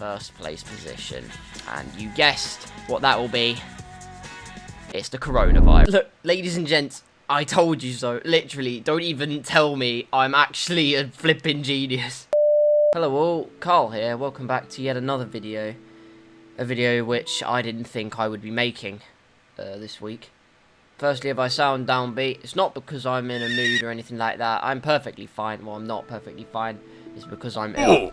first place position. And you guessed what that will be. It's the coronavirus. Look, ladies and gents, I told you so. Literally, don't even tell me I'm actually a flipping genius. Hello all, Karl here. Welcome back to yet another video. A video which I didn't think I would be making this week. Firstly, if I sound downbeat, it's not because I'm in a mood or anything like that. I'm perfectly fine. Well, I'm not perfectly fine. It's because I'm ill.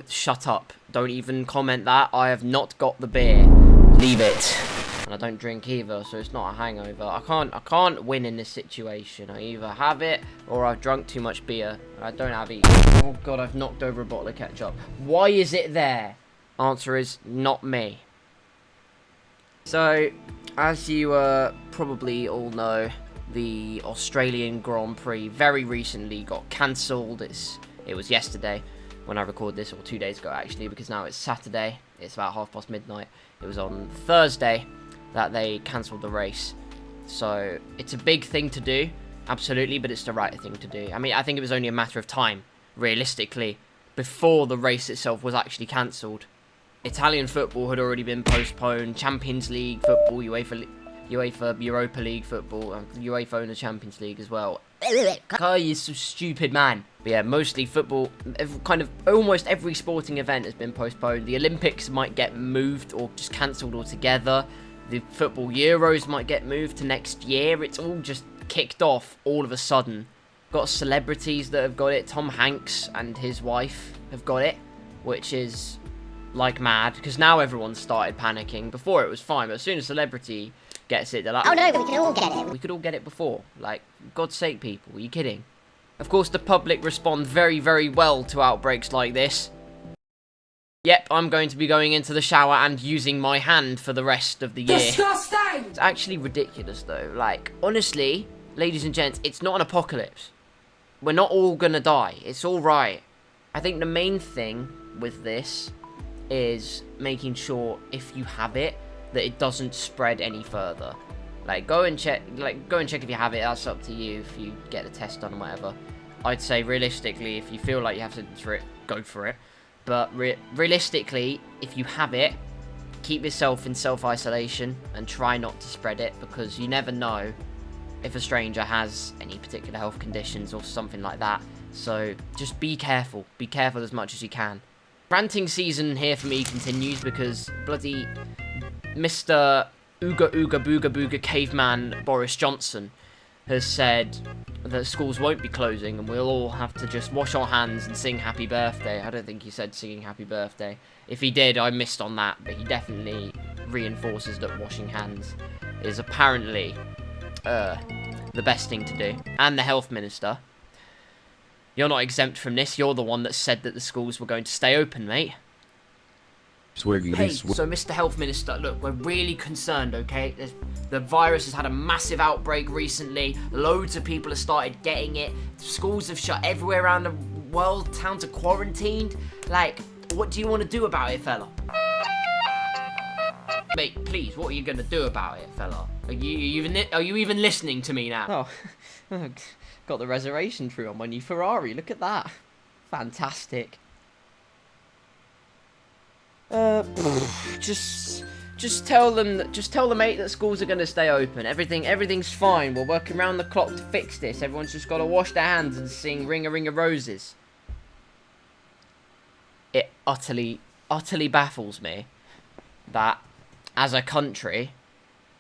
Shut up. Don't even comment that. I have not got the beer. Leave it. And I don't drink either, so it's not a hangover. I can't win in this situation. I either have it or I've drunk too much beer. I don't have either. Oh god, I've knocked over a bottle of ketchup. Why is it there? Answer is not me. So, as you probably all know, the Australian Grand Prix very recently got cancelled. It was yesterday when I recorded this, or 2 days ago actually, because now it's Saturday. It's about midnight. It was on Thursday that they cancelled the race. So it's a big thing to do, absolutely, but it's the right thing to do. I mean, I think it was only a matter of time, realistically, before the race itself was actually cancelled. Italian football had already been postponed, Champions League football, UEFA Europa League football, UEFA and the Champions League as well. Kai is so stupid, man. But yeah, mostly football, almost every sporting event has been postponed. The Olympics might get moved or just cancelled altogether. The football Euros might get moved to next year. It's all just kicked off all of a sudden. Got celebrities that have got it. Tom Hanks and his wife have got it, which is like mad, because now everyone's started panicking. Before it was fine, but as soon as a celebrity gets it, they're like, oh no, but we could all get it. We could all get it before. Like, God's sake, people, are you kidding? Of course, the public respond very, very well to outbreaks like this. Yep, I'm going to be going into the shower and using my hand for the rest of the year. Disgusting! It's actually ridiculous, though. Like, honestly, ladies and gents, it's not an apocalypse. We're not all gonna die. It's alright. I think the main thing with this is making sure, if you have it, that it doesn't spread any further. Like, go and check if you have it. That's up to you if you get a test done or whatever. I'd say realistically, if you feel like you have symptoms for it, go for it. But realistically, if you have it, keep yourself in self-isolation and try not to spread it, because you never know if a stranger has any particular health conditions or something like that. So just be careful. Be careful as much as you can. Ranting season here for me continues because bloody Mr. Ooga Ooga Booga Booga Caveman Boris Johnson has said that schools won't be closing and we'll all have to just wash our hands and sing happy birthday. I don't think he said singing happy birthday. If he did, I missed on that, but he definitely reinforces that washing hands is apparently the best thing to do. And the health minister. You're not exempt from this. You're the one that said that the schools were going to stay open, mate. Hey, so Mr. Health Minister, look, we're really concerned, okay? The virus has had a massive outbreak recently. Loads of people have started getting it. Schools have shut everywhere around the world. Towns are quarantined. Like, what do you want to do about it, fella? Mate, please, what are you going to do about it, fella? Are you even listening to me now? Oh, got the reservation through on my new Ferrari. Look at that. Fantastic. Just tell the mate that schools are gonna stay open. Everything's fine. We're working around the clock to fix this. Everyone's just gotta wash their hands and sing Ring a Ring of Roses. It utterly baffles me that as a country,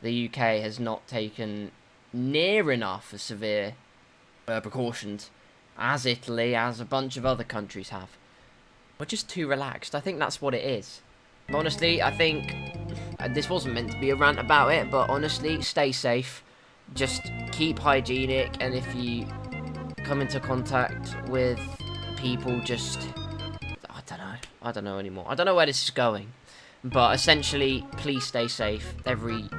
the UK has not taken near enough of severe precautions as Italy, as a bunch of other countries have. We're just too relaxed. I think that's what it is. Honestly, I think this wasn't meant to be a rant about it, but honestly, stay safe. Just keep hygienic, and if you come into contact with people, just I don't know anymore. I don't know where this is going, but essentially, please stay safe.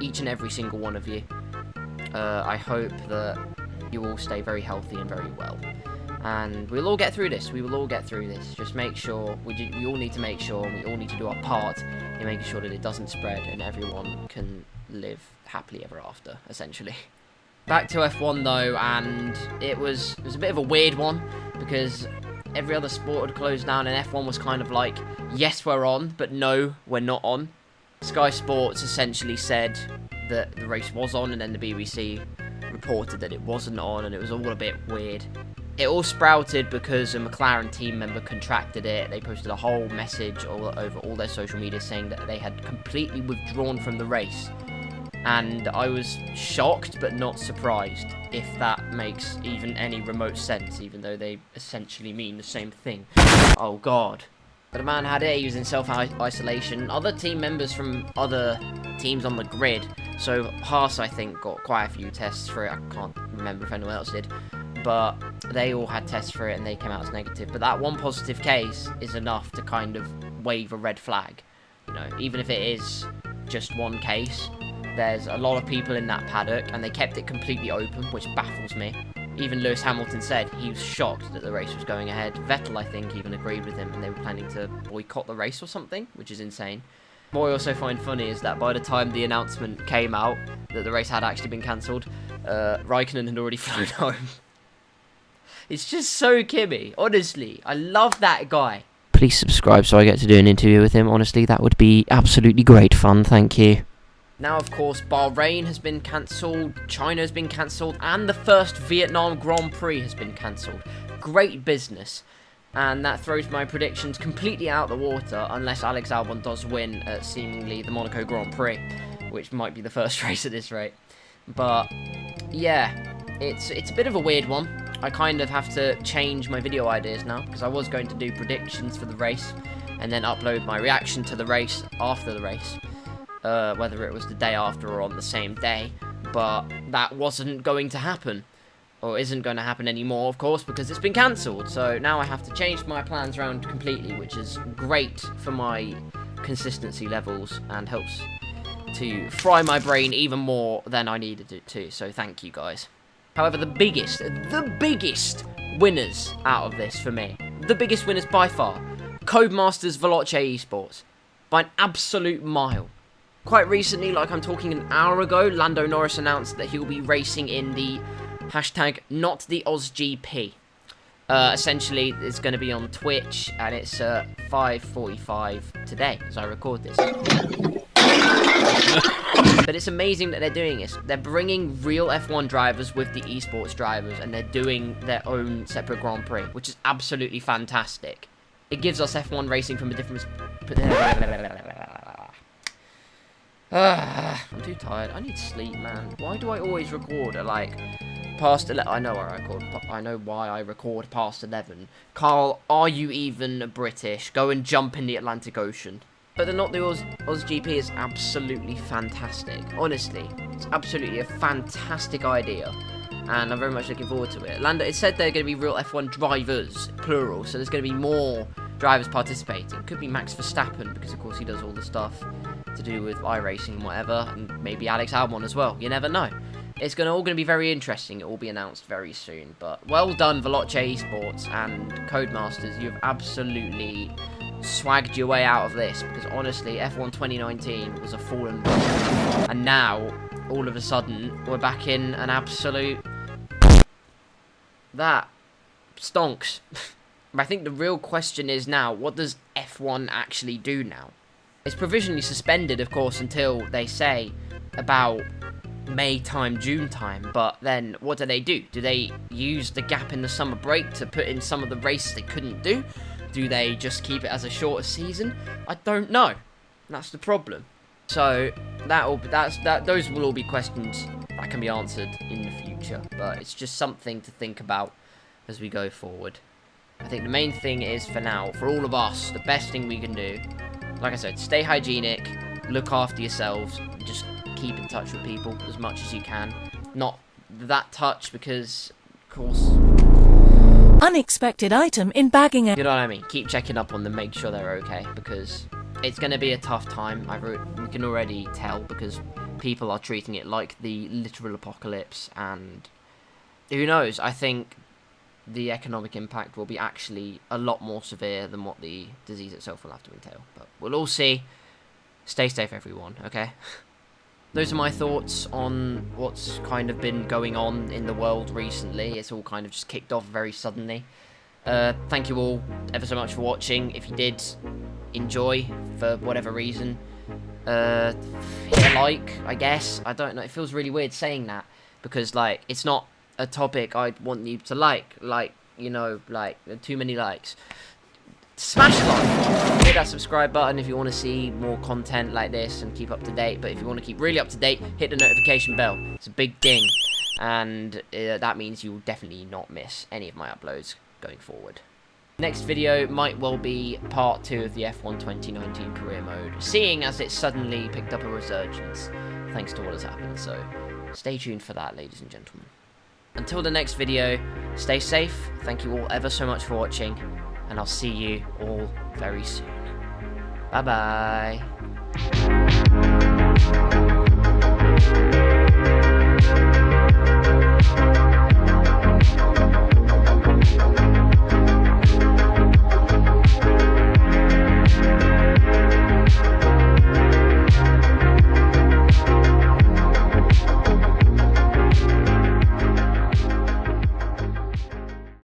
Each and every single one of you. I hope that you all stay very healthy and very well. And we'll all get through this. We will all get through this. Just make sure, we all need to make sure, and we all need to do our part in making sure that it doesn't spread and everyone can live happily ever after, essentially. Back to F1 though, and it was a bit of a weird one, because every other sport had closed down, and F1 was kind of like, yes, we're on, but no, we're not on. Sky Sports essentially said that the race was on, and then the BBC reported that it wasn't on, and it was all a bit weird. It all sprouted because a McLaren team member contracted it. They posted a whole message all over all their social media saying that they had completely withdrawn from the race. And I was shocked but not surprised, if that makes even any remote sense, even though they essentially mean the same thing. Oh god. But the man had it, he was in self-isolation. Other team members from other teams on the grid, so Haas, I think, got quite a few tests for it. I can't remember if anyone else did. But they all had tests for it and they came out as negative. But that one positive case is enough to kind of wave a red flag. You know, even if it is just one case, there's a lot of people in that paddock and they kept it completely open, which baffles me. Even Lewis Hamilton said he was shocked that the race was going ahead. Vettel, I think, even agreed with him and they were planning to boycott the race or something, which is insane. What I also find funny is that by the time the announcement came out that the race had actually been cancelled, Raikkonen had already flown home. It's just so Kimmy. Honestly, I love that guy. Please subscribe so I get to do an interview with him. Honestly, that would be absolutely great fun. Thank you. Now, of course, Bahrain has been cancelled, China has been cancelled, and the first Vietnam Grand Prix has been cancelled. Great business. And that throws my predictions completely out the water, unless Alex Albon does win at seemingly the Monaco Grand Prix, which might be the first race at this rate. But, yeah, it's a bit of a weird one. I kind of have to change my video ideas now, because I was going to do predictions for the race, and then upload my reaction to the race after the race. Whether it was the day after or on the same day, but that wasn't going to happen, or isn't going to happen anymore, of course, because it's been cancelled. So now I have to change my plans around completely, which is great for my consistency levels and helps to fry my brain even more than I needed it to. So thank you guys. However, the biggest winners out of this for me, the biggest winners by far, Codemasters Veloce Esports, by an absolute mile. Quite recently, like I'm talking an hour ago, Lando Norris announced that he'll be racing in the hashtag #NotTheOzGP. Essentially, it's going to be on Twitch, and it's 5:45 today, as I record this. But it's amazing that they're doing this. They're bringing real F1 drivers with the esports drivers, and they're doing their own separate Grand Prix, which is absolutely fantastic. It gives us F1 racing from a different... I'm too tired. I need sleep, man. Why do I always record at, like, past 11? I know where I record. I know why I record past 11. Karl, are you even British? Go and jump in the Atlantic Ocean. But the Not The Oz GP is absolutely fantastic. Honestly, it's absolutely a fantastic idea. And I'm very much looking forward to it. Lando, it said they're going to be real F1 drivers, plural. So there's going to be more drivers participating. Could be Max Verstappen, because of course he does all the stuff to do with iRacing and whatever, and maybe Alex Albon as well. You never know. It's all going to be very interesting. It will be announced very soon. But well done, Veloce Esports and Codemasters. You've absolutely swagged your way out of this, because honestly, F1 2019 was a fallen blow. And now, all of a sudden, we're back in an absolute... That stonks. I think the real question is now, what does F1 actually do now? It's provisionally suspended, of course, until they say about May time, June time, but then what do? Do they use the gap in the summer break to put in some of the races they couldn't do? Do they just keep it as a shorter season? I don't know. That's the problem. So those will all be questions that can be answered in the future, but it's just something to think about as we go forward. I think the main thing is, for now, for all of us, the best thing we can do, like I said, stay hygienic, look after yourselves, just keep in touch with people as much as you can. Not that touch, because, of course... Unexpected item in bagging... You know what I mean? Keep checking up on them, make sure they're okay, because it's going to be a tough time. We can already tell, because people are treating it like the literal apocalypse, and who knows? I think the economic impact will be actually a lot more severe than what the disease itself will have to entail. But we'll all see. Stay safe, everyone, okay? Those are my thoughts on what's kind of been going on in the world recently. It's all kind of just kicked off very suddenly. Thank you all ever so much for watching. If you did enjoy, for whatever reason, hit a like, I guess. I don't know, it feels really weird saying that, because, like, it's not a topic I'd want you to like, you know, like, too many likes. Smash a like, hit that subscribe button if you want to see more content like this and keep up to date, but if you want to keep really up to date, hit the notification bell. It's a big ding, and that means you'll definitely not miss any of my uploads going forward. Next video might well be part 2 of the F1 2019 career mode, seeing as it suddenly picked up a resurgence thanks to what has happened, so stay tuned for that, ladies and gentlemen. Until the next video, stay safe, thank you all ever so much for watching, and I'll see you all very soon. Bye bye.